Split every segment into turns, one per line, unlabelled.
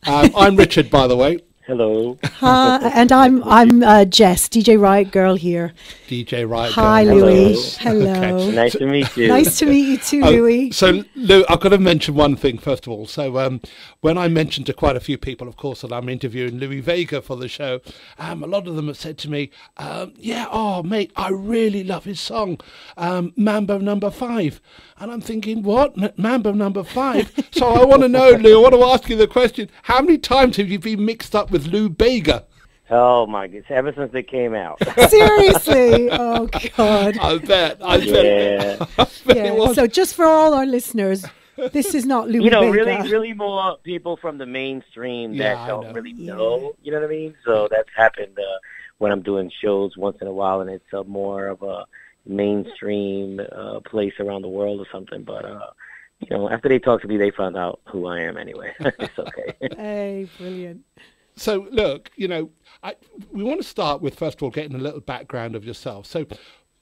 I'm Richard, by the way.
Hello.
And I'm Jess, DJ Riot Girl here.
DJ Riot
Hi,
Girl.
Louie. Hello.
Okay.
Nice to meet you.
Nice to meet you too, Louie.
So, Lou, I've got to mention one thing first of all. So, when I mentioned to quite a few people, of course, that I'm interviewing Louie Vega for the show, a lot of them have said to me, mate, I really love his song, Mambo No.5. And I'm thinking, what? Mambo No.5? So I want to know, Lou, I want to ask you the question, how many times have you been mixed up with Lou Bega?
Oh, my goodness. Ever since they came out.
Seriously? Oh, God.
I bet.
Yeah.
Yeah. So just for all our listeners, this is not Louie Vega.
Really more people from the mainstream that don't really know, you know what I mean? So that's happened when I'm doing shows once in a while, and it's more of a mainstream place around the world or something. But, after they talked to me, they found out who I am anyway. It's okay.
Hey, brilliant.
So, look, we want to start with, first of all, getting a little background of yourself. So,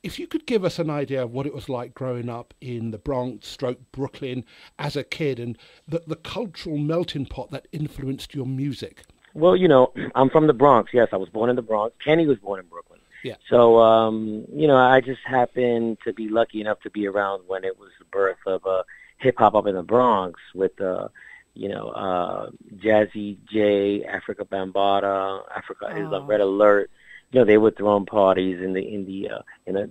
if you could give us an idea of what it was like growing up in the Bronx, Brooklyn, as a kid, and the cultural melting pot that influenced your music.
Well, I'm from the Bronx. Yes, I was born in the Bronx. Kenny was born in Brooklyn.
Yeah.
So, I just happened to be lucky enough to be around when it was the birth of hip-hop up in the Bronx with Jazzy J, Africa Bambaataa, Africa Islam, Red Alert. They were throwing parties in the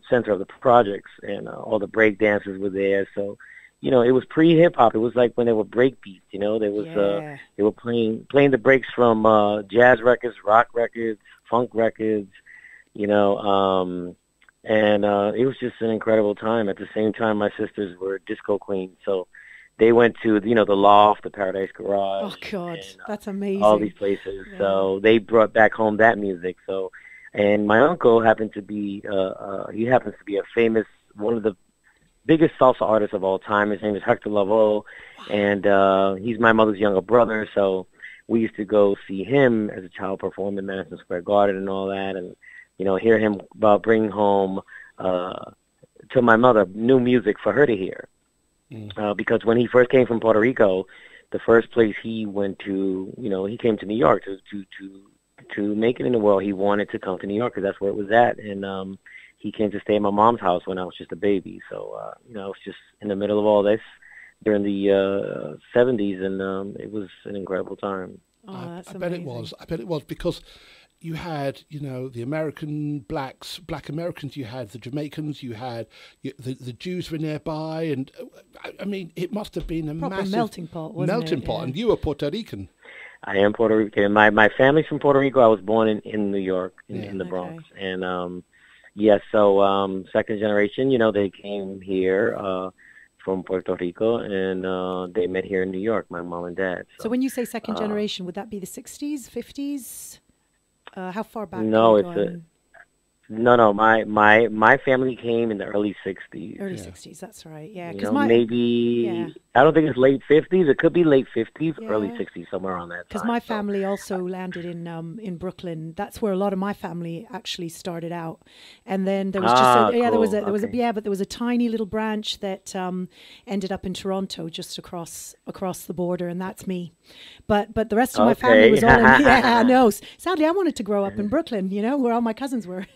center of the projects, and all the break dancers were there. So, it was pre-hip hop. It was like when there were break beats. They were playing the breaks from jazz records, rock records, funk records. And it was just an incredible time. At the same time, my sisters were disco queens, so they went to, the Loft, the Paradise Garage.
Oh, God, that's amazing.
All these places. Yeah. So they brought back home that music. So, and my uncle happened to be, he happens to be one of the biggest salsa artists of all time. His name is Hector Lavoe, and he's my mother's younger brother. So we used to go see him as a child perform in Madison Square Garden and all that, and, hear him bring home to my mother new music for her to hear. Because when he first came from Puerto Rico, the first place he went to, he came to New York to make it in the world. He wanted to come to New York because that's where it was at, and he came to stay at my mom's house when I was just a baby. So, I was just in the middle of all this during the 70s, and it was an incredible time.
Oh, that's
I bet it was because you had, the American black Americans, you had the Jamaicans, you had the Jews were nearby, and I mean, it must have been a massive
melting pot, wasn't it?
Yeah. And you were Puerto Rican.
I am Puerto Rican. My family's from Puerto Rico. I was born in New York, in the Bronx, and so second generation, they came here from Puerto Rico, and they met here in New York, my mom and dad.
So when you say second generation, would that be the 60s, 50s? How far back?
No, No. My family came in the early 60s.
Early 60s, that's right. Yeah,
because I don't think it's late 50s. It could be late 50s, early 60s, somewhere on that.
Because my family also landed in Brooklyn. That's where a lot of my family actually started out. And then there was but there was a tiny little branch that ended up in Toronto, just across the border, and that's me. But the rest of my family was all in. Yeah, no. Sadly, I wanted to grow up in Brooklyn, where all my cousins were.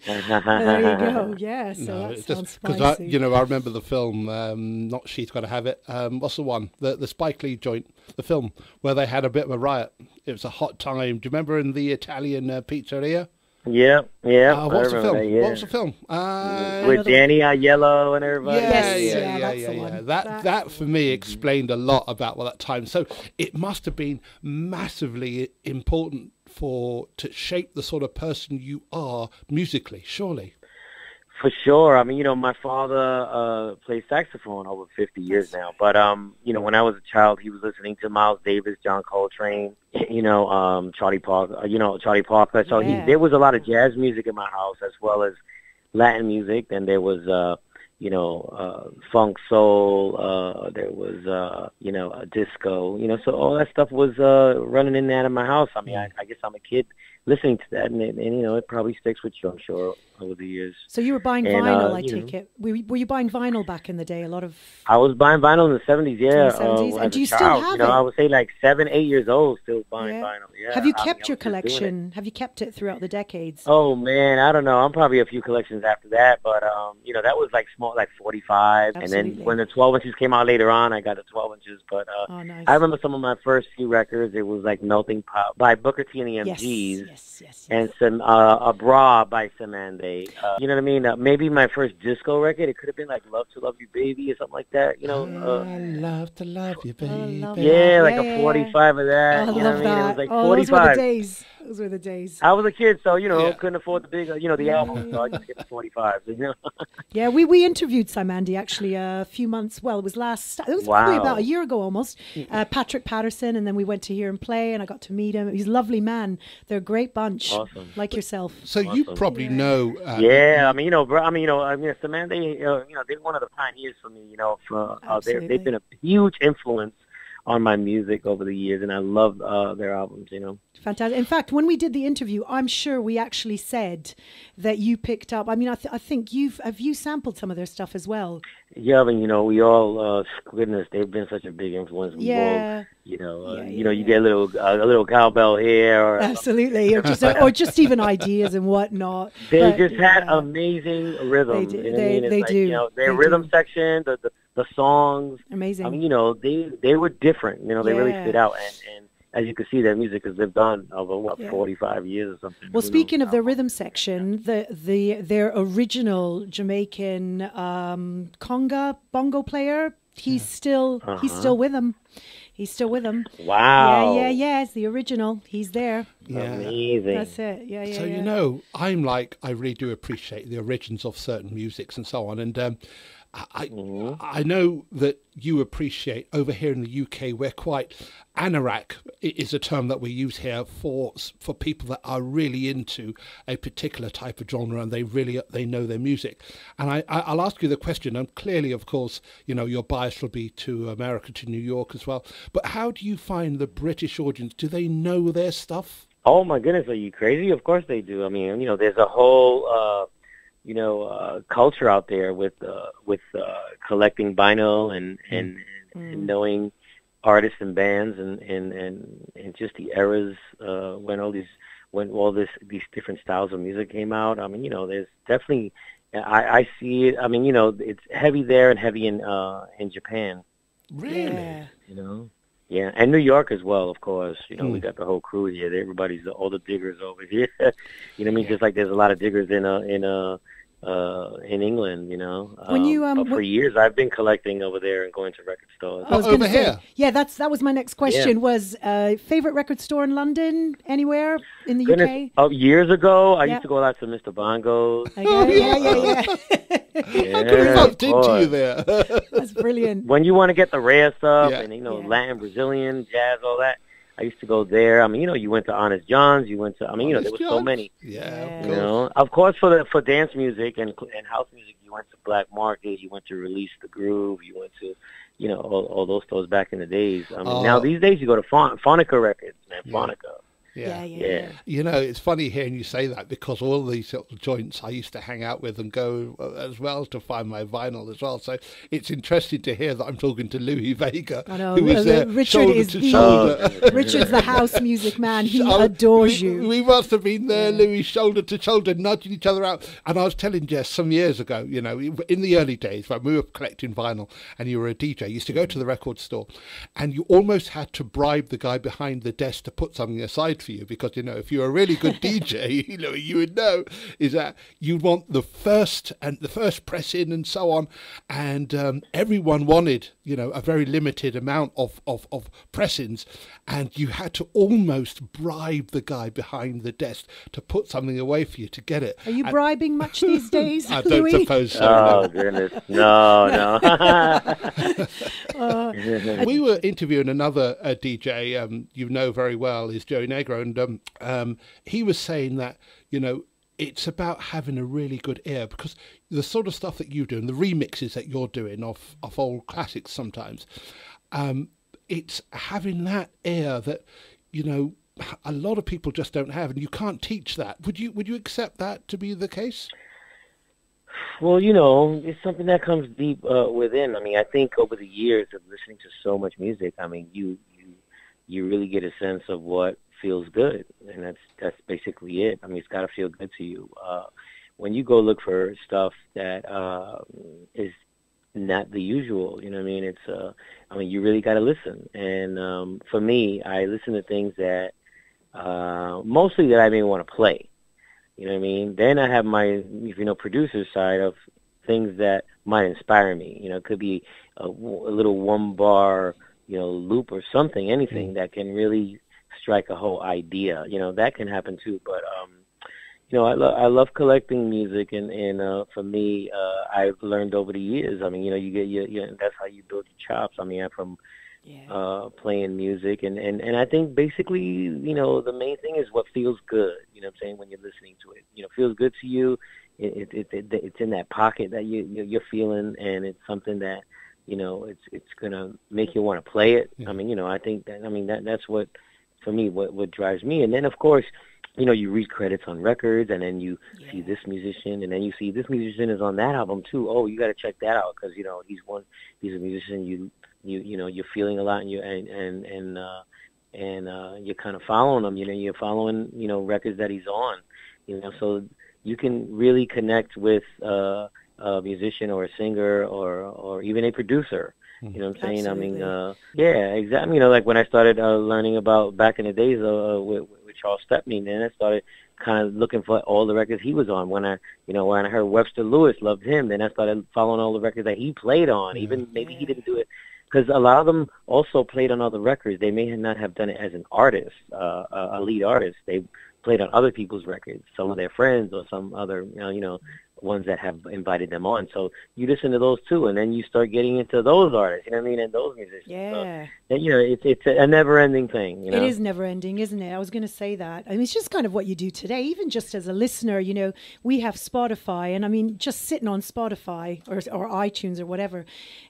There you go. Yeah, so that sounds spicy.
Because I remember the film. Not She's Gotta Have It. What's the one? The Spike Lee joint, the film where they had a bit of a riot. It was a hot time. Do you remember in the Italian pizzeria?
Yeah.
What's the film? What was the film?
With Danny Aiello and everybody.
Yeah. That for me explained a lot about that time. So it must have been massively important to shape the sort of person you are musically, surely.
For sure. I mean, my father plays saxophone over 50 years now. But, when I was a child, he was listening to Miles Davis, John Coltrane, Charlie Parker. So there was a lot of jazz music in my house as well as Latin music. Then there was, funk soul. There was, a disco. So all that stuff was running in and out of my house. I mean, I guess I'm a kid listening to that, and it probably sticks with you, I'm sure, over the years.
So you were buying vinyl, I take it. Were you buying vinyl back in the day? A lot of.
I was buying vinyl in the 70s, yeah.
70s. And do you still have it?
I would say like 7, 8 years old, still buying vinyl. Yeah.
Have you kept your collection? Have you kept it throughout the decades?
Oh man, I don't know. I'm probably a few collections after that, but that was like small, like 45.
Absolutely.
And then when the 12 inches came out later on, I got the 12 inches. But
nice.
I remember some of my first few records. It was like Melting Pot by Booker T and the MGs.
Yes.
And some A Bra by Samande. You know what I mean? Maybe my first disco record, it could have been like Love to Love You Baby or something like that. You know,
I love to love you, baby.
Yeah, like a 45 of that.
I love that.
It was like 45.
Those were the days. Those were the days.
I was a kid, so couldn't afford the big, the album, so I just get the 45s.
Yeah, we interviewed Samandi actually a few months. Well, it was probably about a year ago almost. Patrick Patterson, and then we went to hear him play, and I got to meet him. He's a lovely man. They're a great bunch, like yourself.
So you probably know.
Samandi, they're one of the pioneers for me. They've been a huge influence on my music over the years, and I love their albums.
Fantastic. In fact, when we did the interview, I'm sure we actually said that you picked up. I mean, I think have you sampled some of their stuff as well?
Yeah, we all goodness, they've been such a big influence.
Yeah.
You get a little cowbell here, or
absolutely, or just even ideas and whatnot.
They just had amazing rhythm.
They do.
Their rhythm section, the songs.
Amazing.
I mean, they were different. They really stood out, and as you can see, their music has lived on over 45 years or something.
Well, speaking of the rhythm section, their original Jamaican conga bongo player, he's still with them. He's still with them.
Wow.
Yeah. It's the original. He's there.
Yeah.
Amazing.
That's it. Yeah.
So I really do appreciate the origins of certain musics and so on, and. I know that you appreciate over here in the UK. We're quite anorak is a term that we use here for people that are really into a particular type of genre and they know their music. And I'll ask you the question. And clearly, of course, your bias will be to America, to New York as well. But how do you find the British audience? Do they know their stuff?
Oh my goodness, are you crazy? Of course they do. I mean, there's a whole. Culture out there with collecting vinyl and knowing artists and bands and just the eras when all these different styles of music came out. I mean, there's definitely I see it. I mean, it's heavy there and heavy in Japan.
Really?
Yeah, and New York as well, of course. We got the whole crew here. Everybody's all the diggers over here. Just like there's a lot of diggers in England,
When you
but for years I've been collecting over there and going to record stores.
I was
over here.
Yeah, that was my next question.
Yeah.
Was favorite record store in London, anywhere in the UK?
Oh, years ago I used to go out to Mr. Bongo's.
Yeah.
How could we bumped into you there?
That's brilliant.
When you want to get the rare stuff and Latin, Brazilian, jazz, all that, I used to go there. I mean, you went to Honest John's. You went to, there were so many.
Yeah.
Of course, for dance music and house music, you went to Black Market. You went to Release the Groove. You went to, all those stores back in the days. I mean, now these days you go to Phonica Records, man. Phonica.
Yeah.
It's funny hearing you say that because all these little joints I used to hang out with and go as well to find my vinyl as well. So it's interesting to hear that I'm talking to Louie Vega, who is there shoulder to shoulder.
Richard's the house music man. He adores you.
We must have been there, Louie, shoulder to shoulder, nudging each other out. And I was telling Jess some years ago, in the early days when we were collecting vinyl and you were a DJ, you used to go to the record store and you almost had to bribe the guy behind the desk to put something aside for you because if you're a really good DJ, you would know is that you want the first press in and so on, and everyone wanted a very limited amount of press-ins, and you had to almost bribe the guy behind the desk to put something away for you to get it.
Are you bribing much these days,
I don't
Louie?
suppose so.
Oh goodness, no.
We were interviewing another DJ very well, is Joey Negro, and he was saying that it's about having a really good ear because the sort of stuff that you do and the remixes that you're doing of old classics sometimes, it's having that ear that a lot of people just don't have, and you can't teach that. Would you accept that to be the case?
Well, it's something that comes deep within. I mean, I think over the years of listening to so much music, I mean, you really get a sense of what feels good, and that's basically it. I mean, it's got to feel good to you. When you go look for stuff that is not the usual, you know what I mean? I mean, you really got to listen. And for me, I listen to things that mostly that I may want to play. You know what I mean? Then I have my, producer side of things that might inspire me. It could be a little one bar, loop or something, anything that can really strike a whole idea. That can happen too. But I love collecting music, and for me, I've learned over the years. I mean, you get that's how you build your chops. I mean, I'm from playing music, and I think basically, the main thing is what feels good. You know what I'm saying, when you're listening to it, feels good to you. It's in that pocket that you're feeling, and it's something that it's gonna make you want to play it. I mean, I think that's what, for me, what drives me. And then of course, you read credits on records, and then you see this musician, and then you see this musician is on that album too. Oh, you got to check that out because he's a musician you're feeling a lot, and you're kind of following him. You're following records that he's on. So you can really connect with a musician or a singer or even a producer. You know what I'm saying?
Absolutely.
I mean, exactly. Like when I started learning about back in the days with Charles Stepney, then I started kind of looking for all the records he was on. When I heard Webster Lewis, loved him, then I started following all the records that he played on. Even maybe he didn't do it, because a lot of them also played on other records. They may not have done it as an artist, a lead artist. They played on other people's records, some of their friends or some other, ones that have invited them on. So you listen to those too, and then you start getting into those artists, and those musicians.
Yeah.
So, it's a never-ending thing.
It is never-ending, isn't it? I was going to say that. I mean, it's just kind of what you do today, even just as a listener. We have Spotify, and I mean, just sitting on Spotify or iTunes or whatever,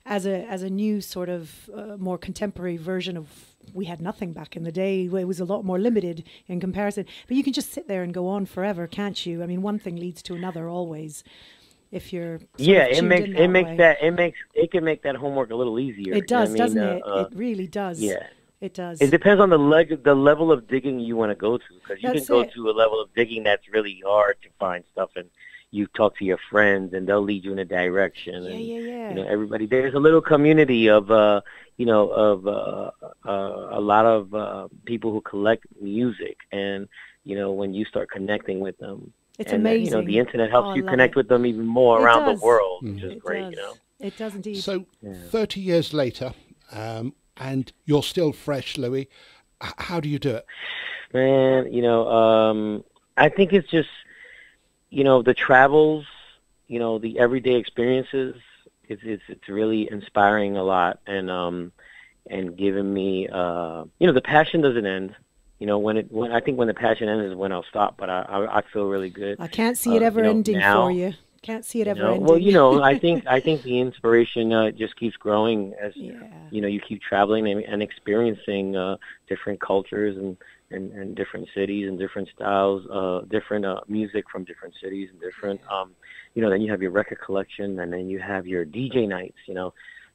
as a new sort of more contemporary version of. We had nothing back in the day. It was a lot more limited in comparison. But you can just sit there and go on forever, can't you? I mean, one thing leads to another always. If you're it can
make that homework a little easier.
It does, doesn't it? It really does.
Yeah,
it does.
It depends on the level of digging you want to go to, because you can go to a level of digging that's really hard to find stuff, and you talk to your friends, and they'll lead you in a direction. And, everybody, there's a little community of a lot of people who collect music, and when you start connecting with them,
it's amazing.
The internet helps you connect with them even more around the world, which is great.
It does indeed.
So 30 years later, and you're still fresh, Louie. How do you do it?
Man, I think it's just the travels, the everyday experiences. It's really inspiring a lot, and giving me the passion doesn't end. When I think when the passion ends is when I'll stop. But I feel really good.
I can't see it ever ending
now,
for you. Can't see it ever ending.
Well, I think the inspiration just keeps growing as you keep traveling and experiencing different cultures and different cities and different styles, different music from different cities and different then you have your record collection, and then you have your DJ nights.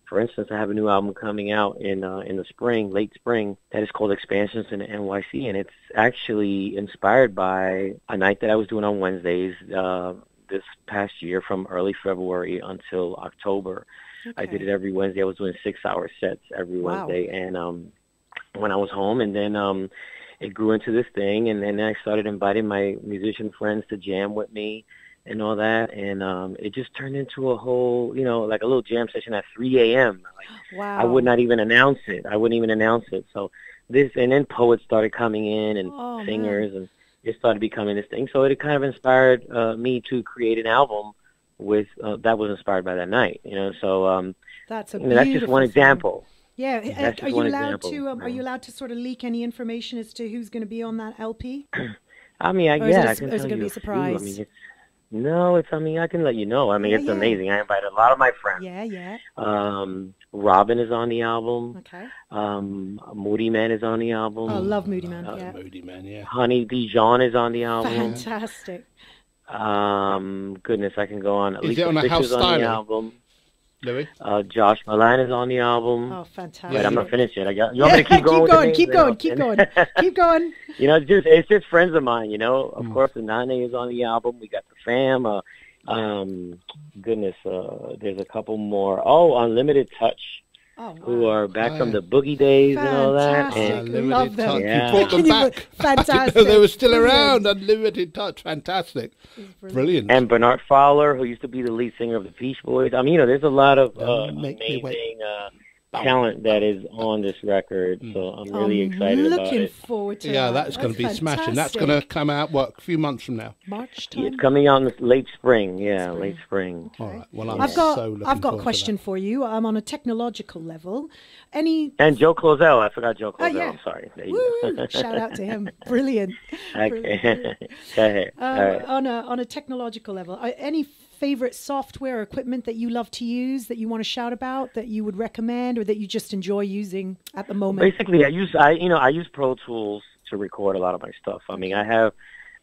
For instance, I have a new album coming out in the spring, late spring, that is called Expansions in the NYC, and it's actually inspired by a night that I was doing on Wednesdays this past year, from early February until October. Okay. I did it every Wednesday. I was doing 6-hour sets every Wednesday, and when I was home, and then it grew into this thing, and then I started inviting my musician friends to jam with me and all that, and it just turned into a whole, like a little jam session at 3 a.m.
Wow.
I would not even announce it. So and then poets started coming in, and singers, and it started becoming this thing. So it kind of inspired me to create an album with that was inspired by that night. So
that's
that's just one example.
Yeah. Are you allowed to sort of leak any information as to who's going to be on that LP?
I mean, I can
tell
you.
Is it going to be a surprise?
I mean, I can let you know. I mean, it's amazing. I invited a lot of my friends.
Yeah.
Robin is on the album.
Okay.
Moody Man is on the album.
Oh, I love Moody Man.
Moody Man, yeah.
Honey Dijon is on the album.
Fantastic.
Goodness, I can go on. At
Is
least
it on a house
on the
styling?
album.
Louis?
Josh Milan is on the album.
Oh, fantastic!
But I'm not finished yet. You want me to keep going?
Keep going. Keep going.
You know, it's just friends of mine. You know, of course, the Nane is on the album. We got the Fam. Goodness, there's a couple more. Oh, Unlimited Touch. Oh, wow. Who are back from the boogie days and all that.
And love them.
Yeah. You brought them back.
Fantastic.
They were still around. Unlimited Touch. Fantastic. Brilliant.
And Bernard Fowler, who used to be the lead singer of the Peach Boys. I mean, you know, there's a lot of amazing talent that is on this record. So I'm really excited about it.
Looking forward to
that. That's going to be smashing. That's going to come out, a few months from now?
March time?
It's coming out in the late spring. Yeah, late spring.
Okay. All right. Well,
I've got a question for you. I'm on a technological level. And
Joe Closell. I forgot Joe Closell. I'm sorry. There you
go. Shout out to him. Brilliant.
Okay. Go ahead. Right.
On a technological level, any favorite software or equipment that you love to use that you want to shout about, that you would recommend, or that you just enjoy using at the moment?
Basically, I use Pro Tools to record a lot of my stuff. I mean, I have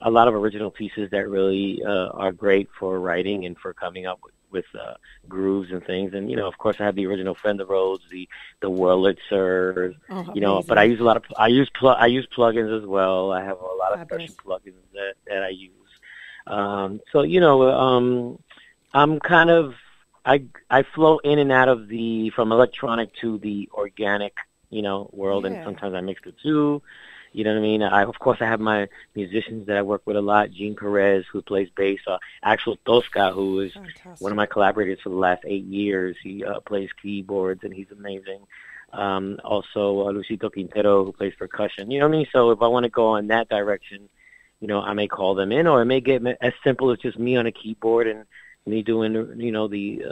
a lot of original pieces that really are great for writing and for coming up with grooves and things. And, you know, of course, I have the original Fender Rhodes, the Wurlitzers, you know, but I use plugins as well. I have a lot of special plugins that I use. So, you know, I'm kind of, I flow in and out of from electronic to the organic, you know, world. And sometimes I mix the two, you know what I mean? Of course, I have my musicians that I work with a lot. Gene Perez, who plays bass, Axel Tosca, who is one of my collaborators for the last 8 years. He plays keyboards and he's amazing. Also, Luisito Quintero, who plays percussion, you know what I mean? So if I want to go in that direction, you know, I may call them in, or it may get as simple as just me on a keyboard and me doing, you know, the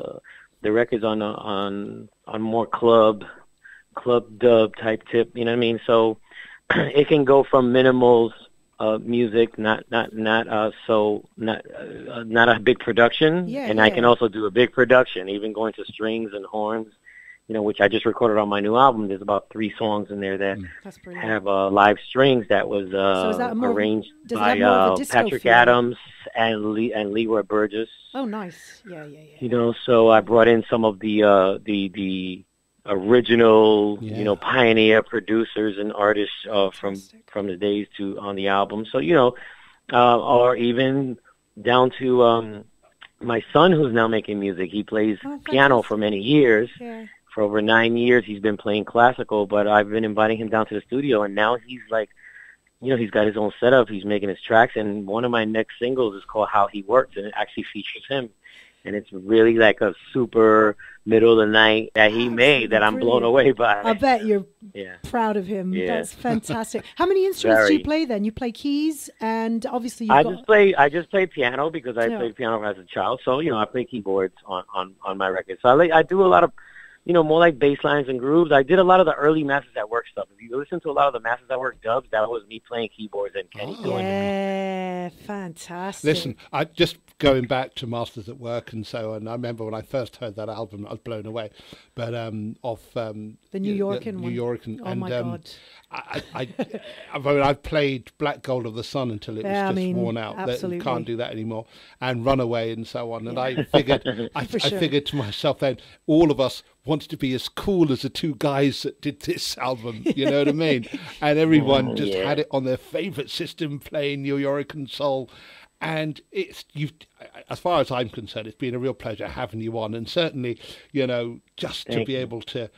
records on more club dub type tip, you know what I mean? So it can go from minimal music, not a big production, I can also do a big production, even going to strings and horns. You know, which I just recorded on my new album. There's about 3 songs in there that have live strings that was arranged by Patrick Adams and Leroy Burgess.
Oh, nice. Yeah.
You know, so I brought in some of the original, you know, pioneer producers and artists from the days on the album. So, you know, or even down to my son, who's now making music. He plays piano for many years. Yeah. For over 9 years, he's been playing classical, but I've been inviting him down to the studio, and now he's like, you know, he's got his own setup. He's making his tracks, and one of my next singles is called How He Works, and it actually features him. And it's really like a super middle of the night that he made that I'm blown away by.
I bet you're proud of him. Yeah. That's fantastic. How many instruments do you play then? You play keys, and obviously I
just play piano because I played piano as a child. So, you know, I play keyboards on my records. So I do a lot of, you know, more like bass lines and grooves. I did a lot of the early Masters at Work stuff. If you listen to a lot of the Masters at Work dubs, that was me playing keyboards and Kenny doing it.
Yeah, fantastic.
Listen, I just going back to Masters at Work and so on. I remember when I first heard that album, I was blown away. But the
New York
one.
Oh my God.
I've played Black Gold of the Sun until it was worn out.
Absolutely.
That can't do that anymore. And Runaway and so on. And I figured, I figured to myself then, all of us wanted to be as cool as the 2 guys that did this album. You know what I mean? And everyone just had it on their favorite system, playing New York soul. And as far as I'm concerned, it's been a real pleasure having you on, and certainly, you know, just to be able to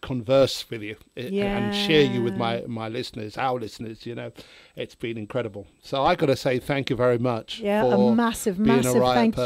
converse with you and share you with my listeners, our listeners, you know, it's been incredible. So I got to say thank you very much.
Yeah, a massive thank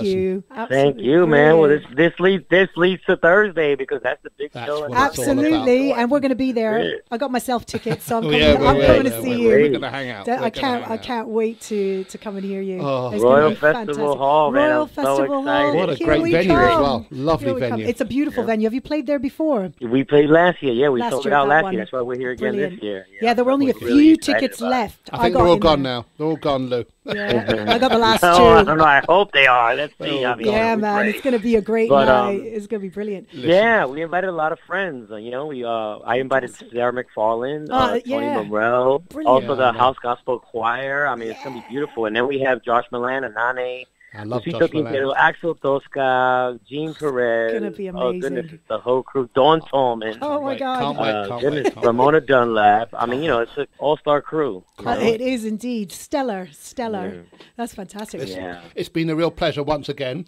you.
Thank you, man. Well, this leads to Thursday because that's the big show.
Absolutely, and we're going to be there. I got myself tickets, so I'm coming to see you.
We're going to hang out.
I can't wait to come and hear you.
Royal Festival Hall, man.
Royal Festival Hall.
What a great venue as well. Lovely venue.
It's a beautiful venue. Have you played there before?
We played last year. Yeah, we
Last
sold
year
it
at
out
that
last
one.
year. That's why we're here again
Brilliant.
this year.
Yeah, there were only a
we're really
few
excited
tickets
about it.
left.
I think
got
they're all
in
gone
there.
now. They're all gone, Lou.
Yeah, I got the last
No,
two.
I don't know. I hope they are. Let's see. I mean,
Yeah,
it'll be
man,
great.
it's going to be a great
But,
night. It's going to be brilliant.
Yeah, we invited a lot of friends. You know, I invited Sarah McFarlane, Tony
yeah.
Morell,
Brilliant.
also the House Gospel Choir. I mean, it's going to be beautiful. And then we have Josh Milan, Anane,
I love
Lucito
Josh Milan.
Quintero, Axel Tosca, Jean Perez.
Gonna be
Oh,
amazing.
goodness, it's the whole crew. Dawn Tolman.
Oh, my God.
Can't wait, can't
Goodness,
wait. Can't
Ramona Dunlap. I mean, you know, it's an all-star crew. You know?
It is indeed. Stellar.
Yeah.
That's fantastic.
Yeah.
It's been a real pleasure once again.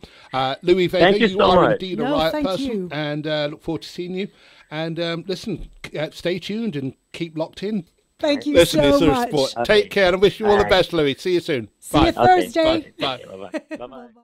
Louie Vega,
Thank you so
are
much.
indeed a
No,
Riot
thank
person,
you.
and look forward to seeing you. And listen, stay tuned and keep locked in.
Thank you
Listen,
so
it's
much.
Sport. Take care and I wish you all the
Bye.
best, Louie. See you soon.
See you
Bye.
Thursday.
Bye.
Bye-bye. Bye-bye.